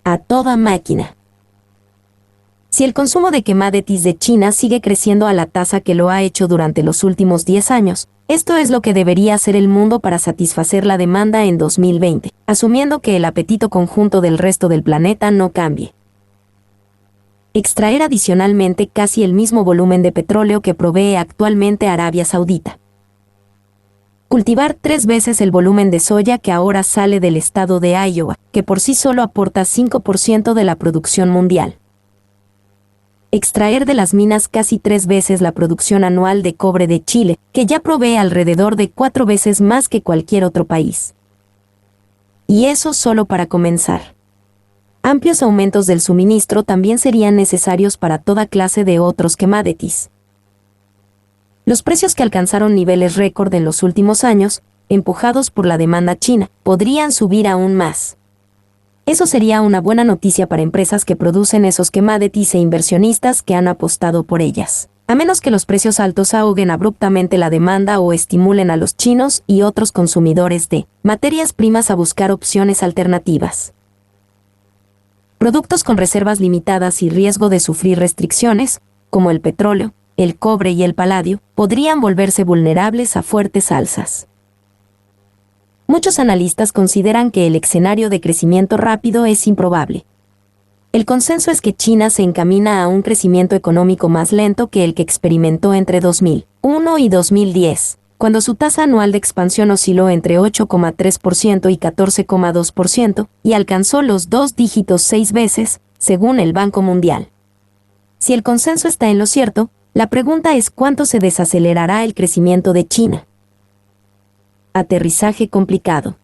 A toda máquina. Si el consumo de commodities de China sigue creciendo a la tasa que lo ha hecho durante los últimos 10 años, esto es lo que debería hacer el mundo para satisfacer la demanda en 2020, asumiendo que el apetito conjunto del resto del planeta no cambie. Extraer adicionalmente casi el mismo volumen de petróleo que provee actualmente Arabia Saudita. Cultivar 3 veces el volumen de soya que ahora sale del estado de Iowa, que por sí solo aporta 5% de la producción mundial. Extraer de las minas casi 3 veces la producción anual de cobre de Chile, que ya provee alrededor de 4 veces más que cualquier otro país. Y eso solo para comenzar. Amplios aumentos del suministro también serían necesarios para toda clase de otros commodities. Los precios que alcanzaron niveles récord en los últimos años, empujados por la demanda china, podrían subir aún más. Eso sería una buena noticia para empresas que producen esos commodities e inversionistas que han apostado por ellas, a menos que los precios altos ahoguen abruptamente la demanda o estimulen a los chinos y otros consumidores de materias primas a buscar opciones alternativas. Productos con reservas limitadas y riesgo de sufrir restricciones, como el petróleo, el cobre y el paladio, podrían volverse vulnerables a fuertes alzas. Muchos analistas consideran que el escenario de crecimiento rápido es improbable. El consenso es que China se encamina a un crecimiento económico más lento que el que experimentó entre 2001 y 2010, cuando su tasa anual de expansión osciló entre 8,3% y 14,2% y alcanzó los 2 dígitos 6 veces, según el Banco Mundial. Si el consenso está en lo cierto, la pregunta es cuánto se desacelerará el crecimiento de China. Aterrizaje complicado.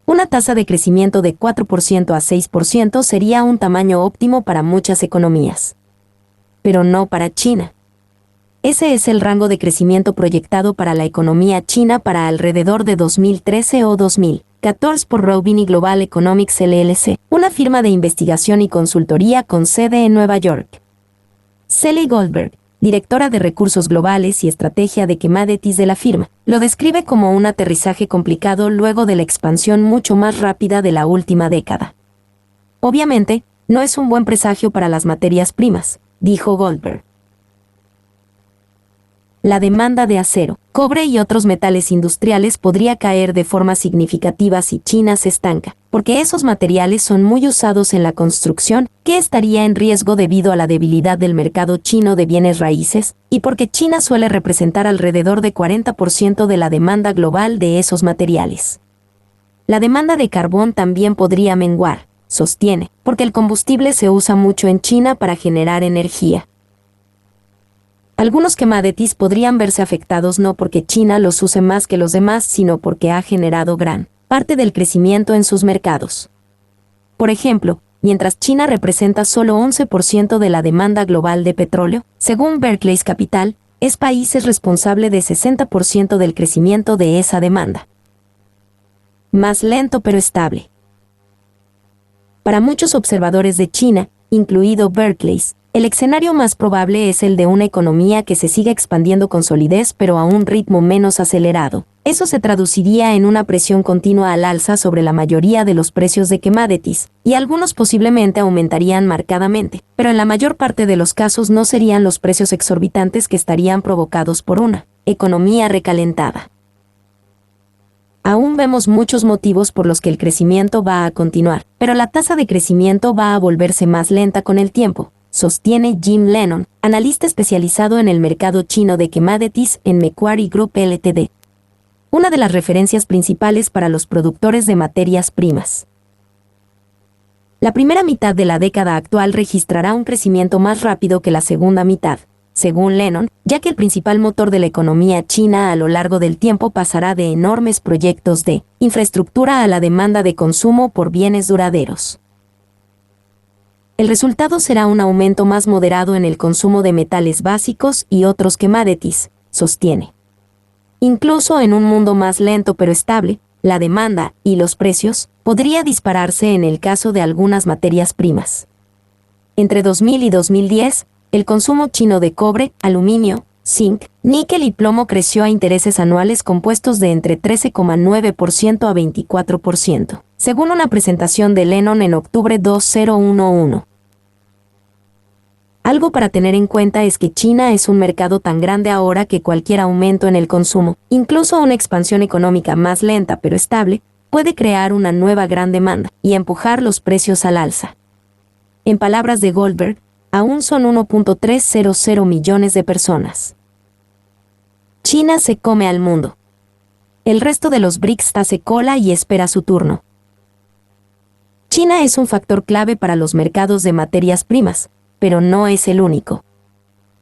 Una tasa de crecimiento de 4% a 6% sería un tamaño óptimo para muchas economías. Pero no para China. Ese es el rango de crecimiento proyectado para la economía china para alrededor de 2013 o 2014 por Roubini Global Economics LLC, una firma de investigación y consultoría con sede en Nueva York. Sally Goldberg, directora de Recursos Globales y Estrategia de Commodities de la firma, lo describe como un aterrizaje complicado luego de la expansión mucho más rápida de la última década. Obviamente, no es un buen presagio para las materias primas, dijo Goldberg. La demanda de acero, cobre y otros metales industriales podría caer de forma significativa si China se estanca, porque esos materiales son muy usados en la construcción, que estaría en riesgo debido a la debilidad del mercado chino de bienes raíces, y porque China suele representar alrededor de 40% de la demanda global de esos materiales. La demanda de carbón también podría menguar, sostiene, porque el combustible se usa mucho en China para generar energía. Algunos commodities podrían verse afectados no porque China los use más que los demás, sino porque ha generado gran parte del crecimiento en sus mercados. Por ejemplo, mientras China representa solo 11% de la demanda global de petróleo, según Barclays Capital, ese país es responsable de 60% del crecimiento de esa demanda. Más lento pero estable. Para muchos observadores de China, incluido Barclays, el escenario más probable es el de una economía que se siga expandiendo con solidez pero a un ritmo menos acelerado. Eso se traduciría en una presión continua al alza sobre la mayoría de los precios de commodities, y algunos posiblemente aumentarían marcadamente, pero en la mayor parte de los casos no serían los precios exorbitantes que estarían provocados por una economía recalentada. Aún vemos muchos motivos por los que el crecimiento va a continuar, pero la tasa de crecimiento va a volverse más lenta con el tiempo, sostiene Jim Lennon, analista especializado en el mercado chino de commodities en Macquarie Group Ltd. Una de las referencias principales para los productores de materias primas. La primera mitad de la década actual registrará un crecimiento más rápido que la segunda mitad, según Lennon, ya que el principal motor de la economía china a lo largo del tiempo pasará de enormes proyectos de infraestructura a la demanda de consumo por bienes duraderos. El resultado será un aumento más moderado en el consumo de metales básicos y otros commodities, sostiene. Incluso en un mundo más lento pero estable, la demanda y los precios podría dispararse en el caso de algunas materias primas. Entre 2000 y 2010, el consumo chino de cobre, aluminio, zinc, níquel y plomo creció a intereses anuales compuestos de entre 13,9% a 24%, según una presentación de Lennon en octubre 2011. Algo para tener en cuenta es que China es un mercado tan grande ahora que cualquier aumento en el consumo, incluso una expansión económica más lenta pero estable, puede crear una nueva gran demanda y empujar los precios al alza. En palabras de Goldberg, aún son 1.300 millones de personas. China se come al mundo. El resto de los BRICS hace cola y espera su turno. China es un factor clave para los mercados de materias primas, pero no es el único.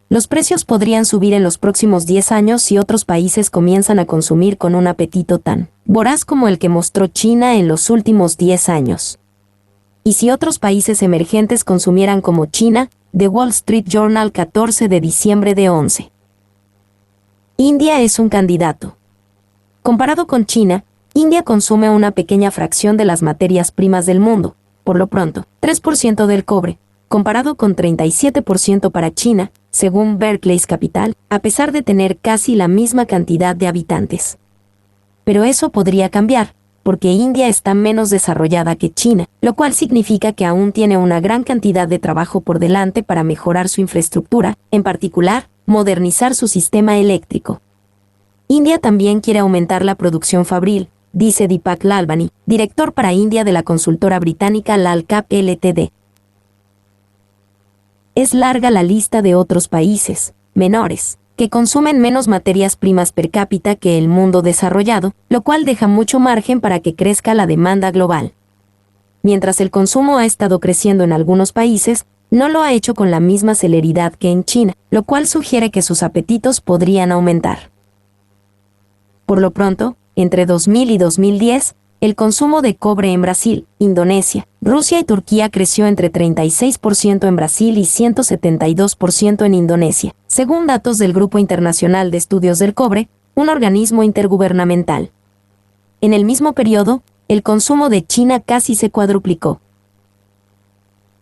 Los precios podrían subir en los próximos 10 años si otros países comienzan a consumir con un apetito tan voraz como el que mostró China en los últimos 10 años. Y si otros países emergentes consumieran como China, The Wall Street Journal 14 de diciembre de 11. India es un candidato. Comparado con China, India consume una pequeña fracción de las materias primas del mundo, por lo pronto, 3% del cobre, comparado con 37% para China, según Barclays Capital, a pesar de tener casi la misma cantidad de habitantes. Pero eso podría cambiar, porque India está menos desarrollada que China, lo cual significa que aún tiene una gran cantidad de trabajo por delante para mejorar su infraestructura, en particular, modernizar su sistema eléctrico. India también quiere aumentar la producción fabril, dice Deepak Lalvani, director para India de la consultora británica Lalkap Ltd. Es larga la lista de otros países, menores, que consumen menos materias primas per cápita que el mundo desarrollado, lo cual deja mucho margen para que crezca la demanda global. Mientras el consumo ha estado creciendo en algunos países, no lo ha hecho con la misma celeridad que en China, lo cual sugiere que sus apetitos podrían aumentar. Por lo pronto, entre 2000 y 2010, el consumo de cobre en Brasil, Indonesia, Rusia y Turquía creció entre 36% en Brasil y 172% en Indonesia, según datos del Grupo Internacional de Estudios del Cobre, un organismo intergubernamental. En el mismo periodo, el consumo de China casi se cuadruplicó.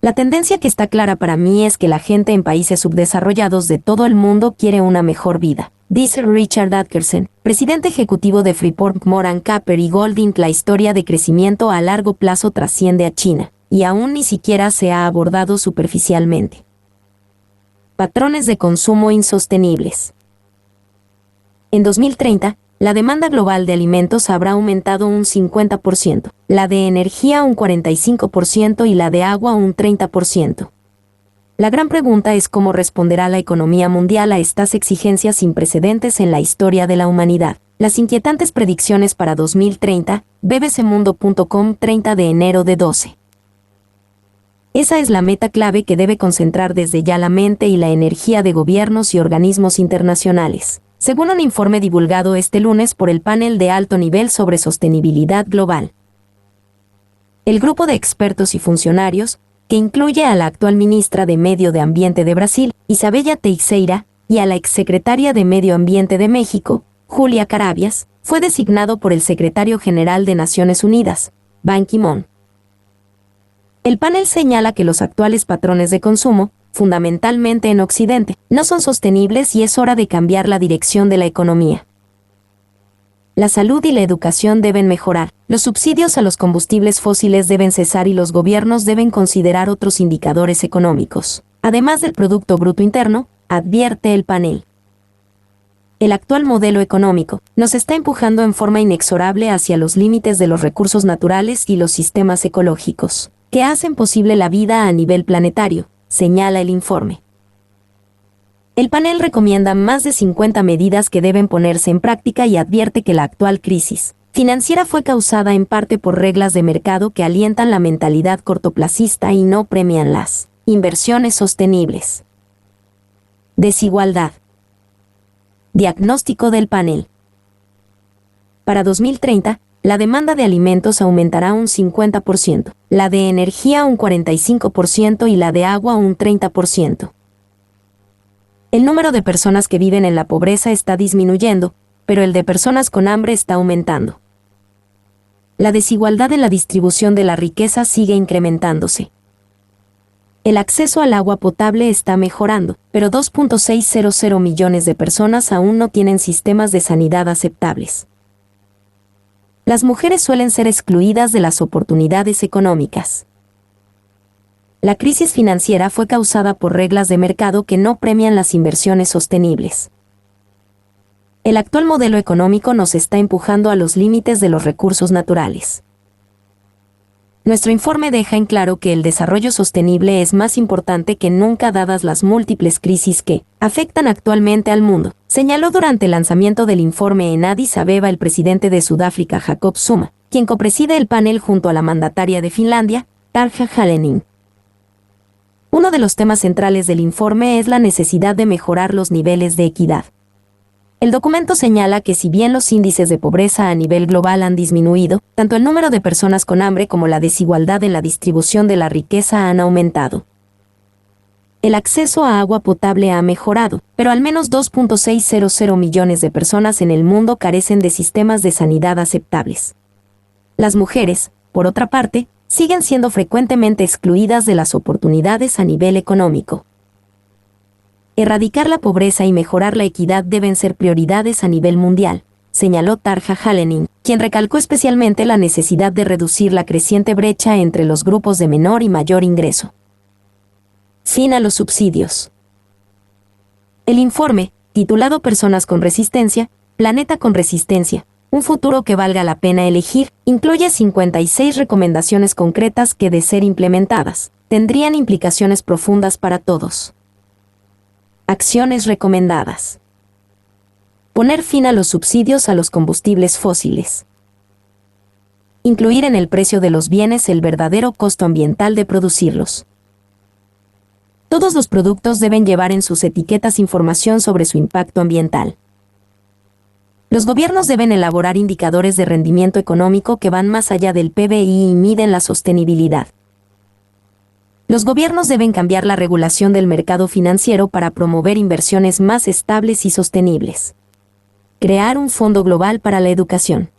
La tendencia que está clara para mí es que la gente en países subdesarrollados de todo el mundo quiere una mejor vida, dice Richard Atkerson, presidente ejecutivo de Freeport McMoran Capper y Golding. La historia de crecimiento a largo plazo trasciende a China, y aún ni siquiera se ha abordado superficialmente. Patrones de consumo insostenibles. En 2030, la demanda global de alimentos habrá aumentado un 50%, la de energía un 45% y la de agua un 30%. La gran pregunta es cómo responderá la economía mundial a estas exigencias sin precedentes en la historia de la humanidad. Las inquietantes predicciones para 2030, bbcmundo.com 30 de enero de 12. Esa es la meta clave que debe concentrar desde ya la mente y la energía de gobiernos y organismos internacionales, según un informe divulgado este lunes por el panel de alto nivel sobre sostenibilidad global. El grupo de expertos y funcionarios, que incluye a la actual ministra de Medio Ambiente de Brasil, Isabella Teixeira, y a la exsecretaria de Medio Ambiente de México, Julia Carabias, fue designado por el secretario general de Naciones Unidas, Ban Ki-moon. El panel señala que los actuales patrones de consumo, fundamentalmente en Occidente, no son sostenibles y es hora de cambiar la dirección de la economía. La salud y la educación deben mejorar, los subsidios a los combustibles fósiles deben cesar y los gobiernos deben considerar otros indicadores económicos, además del Producto Bruto Interno, advierte el panel. El actual modelo económico nos está empujando en forma inexorable hacia los límites de los recursos naturales y los sistemas ecológicos, que hacen posible la vida a nivel planetario, señala el informe. El panel recomienda más de 50 medidas que deben ponerse en práctica y advierte que la actual crisis financiera fue causada en parte por reglas de mercado que alientan la mentalidad cortoplacista y no premian las inversiones sostenibles. Desigualdad. Diagnóstico del panel. Para 2030, la demanda de alimentos aumentará un 50%, la de energía un 45% y la de agua un 30%. El número de personas que viven en la pobreza está disminuyendo, pero el de personas con hambre está aumentando. La desigualdad en la distribución de la riqueza sigue incrementándose. El acceso al agua potable está mejorando, pero 2.600 millones de personas aún no tienen sistemas de sanidad aceptables. Las mujeres suelen ser excluidas de las oportunidades económicas. La crisis financiera fue causada por reglas de mercado que no premian las inversiones sostenibles. El actual modelo económico nos está empujando a los límites de los recursos naturales. Nuestro informe deja en claro que el desarrollo sostenible es más importante que nunca dadas las múltiples crisis que afectan actualmente al mundo, señaló durante el lanzamiento del informe en Addis Abeba el presidente de Sudáfrica Jacob Zuma, quien copreside el panel junto a la mandataria de Finlandia, Tarja Halonen. Uno de los temas centrales del informe es la necesidad de mejorar los niveles de equidad. El documento señala que si bien los índices de pobreza a nivel global han disminuido, tanto el número de personas con hambre como la desigualdad en la distribución de la riqueza han aumentado. El acceso a agua potable ha mejorado, pero al menos 2.600 millones de personas en el mundo carecen de sistemas de sanidad aceptables. Las mujeres, por otra parte, siguen siendo frecuentemente excluidas de las oportunidades a nivel económico. Erradicar la pobreza y mejorar la equidad deben ser prioridades a nivel mundial, señaló Tarja Halonen, quien recalcó especialmente la necesidad de reducir la creciente brecha entre los grupos de menor y mayor ingreso. Fin a los subsidios. El informe, titulado Personas con Resistencia, Planeta con Resistencia, un futuro que valga la pena elegir, incluye 56 recomendaciones concretas que, de ser implementadas, tendrían implicaciones profundas para todos. Acciones recomendadas. Poner fin a los subsidios a los combustibles fósiles. Incluir en el precio de los bienes el verdadero costo ambiental de producirlos. Todos los productos deben llevar en sus etiquetas información sobre su impacto ambiental. Los gobiernos deben elaborar indicadores de rendimiento económico que van más allá del PBI y miden la sostenibilidad. Los gobiernos deben cambiar la regulación del mercado financiero para promover inversiones más estables y sostenibles. Crear un fondo global para la educación.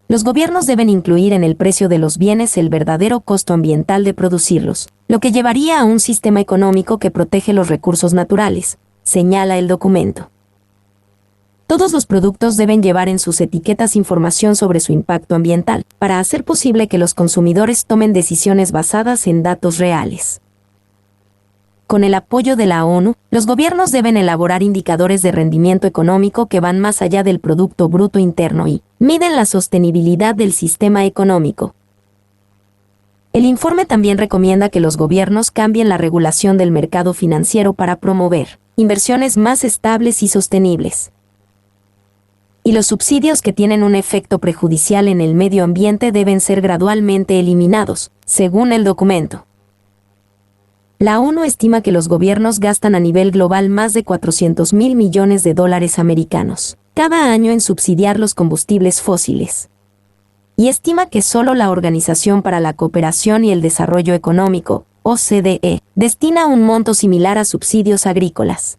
Los gobiernos deben incluir en el precio de los bienes el verdadero costo ambiental de producirlos, lo que llevaría a un sistema económico que protege los recursos naturales, señala el documento. Todos los productos deben llevar en sus etiquetas información sobre su impacto ambiental, para hacer posible que los consumidores tomen decisiones basadas en datos reales. Con el apoyo de la ONU, los gobiernos deben elaborar indicadores de rendimiento económico que van más allá del Producto Bruto Interno y miden la sostenibilidad del sistema económico. El informe también recomienda que los gobiernos cambien la regulación del mercado financiero para promover inversiones más estables y sostenibles. Y los subsidios que tienen un efecto prejudicial en el medio ambiente deben ser gradualmente eliminados, según el documento. La ONU estima que los gobiernos gastan a nivel global más de 400.000 millones de dólares americanos cada año en subsidiar los combustibles fósiles. Y estima que solo la Organización para la Cooperación y el Desarrollo Económico, OCDE, destina un monto similar a subsidios agrícolas.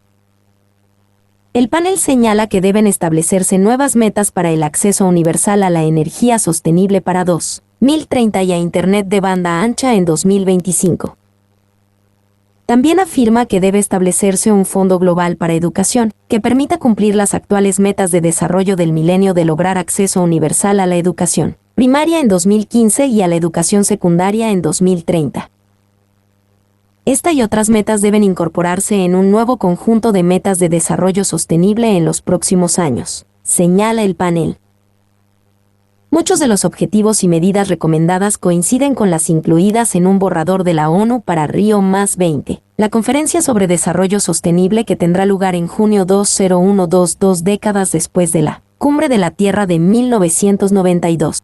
El panel señala que deben establecerse nuevas metas para el acceso universal a la energía sostenible para 2030 y a Internet de banda ancha en 2025. También afirma que debe establecerse un fondo global para educación, que permita cumplir las actuales metas de desarrollo del milenio de lograr acceso universal a la educación primaria en 2015 y a la educación secundaria en 2030. Esta y otras metas deben incorporarse en un nuevo conjunto de metas de desarrollo sostenible en los próximos años, señala el panel. Muchos de los objetivos y medidas recomendadas coinciden con las incluidas en un borrador de la ONU para Río+20, la conferencia sobre desarrollo sostenible que tendrá lugar en junio 2012, 2 décadas después de la Cumbre de la Tierra de 1992.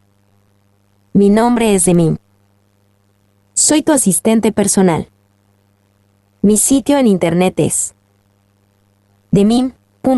Mi nombre es Demim. Soy tu asistente personal. Mi sitio en internet es demim.es.tl.